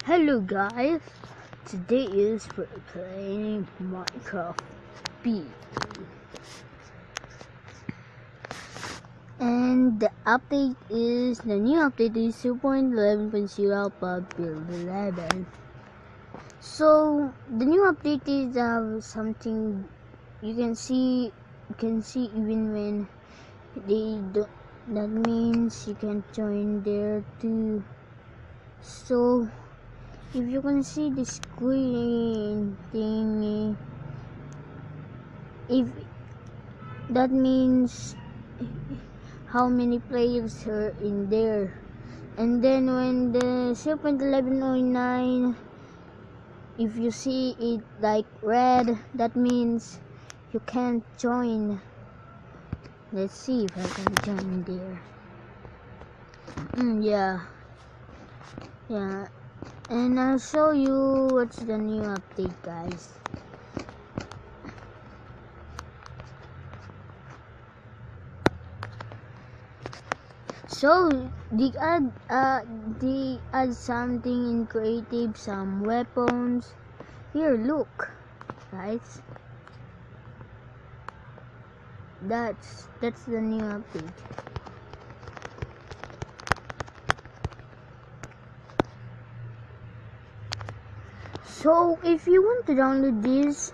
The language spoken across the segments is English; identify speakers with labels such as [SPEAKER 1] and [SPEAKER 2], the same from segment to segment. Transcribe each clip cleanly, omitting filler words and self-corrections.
[SPEAKER 1] Hello guys, today is for playing Minecraft B, and the new update is 2.11.0 build 11. So the new update is something you can see even when they do. That means you can join there too. So if you can see the screen thingy, if that means how many players are in there, and then when the 0.1109, if you see it like red, that means you can't join. Let's see if I can join there. Yeah, and I'll show you what's the new update, guys. So they add something in creative, some weapons. Here, look, guys. That's the new update. So if you want to download this,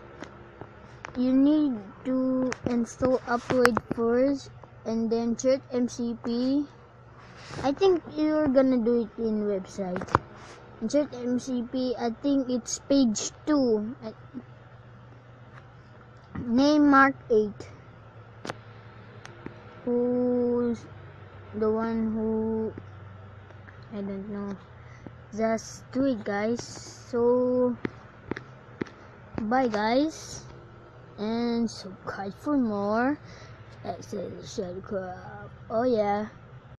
[SPEAKER 1] you need to install Upload first, and then search MCP. I think you're gonna do it in website. Insert MCP. I think it's page 2. Name Mark 8. Who's the one who? I don't know. Just do it, guys. So bye, guys, and subscribe for more. Oh yeah.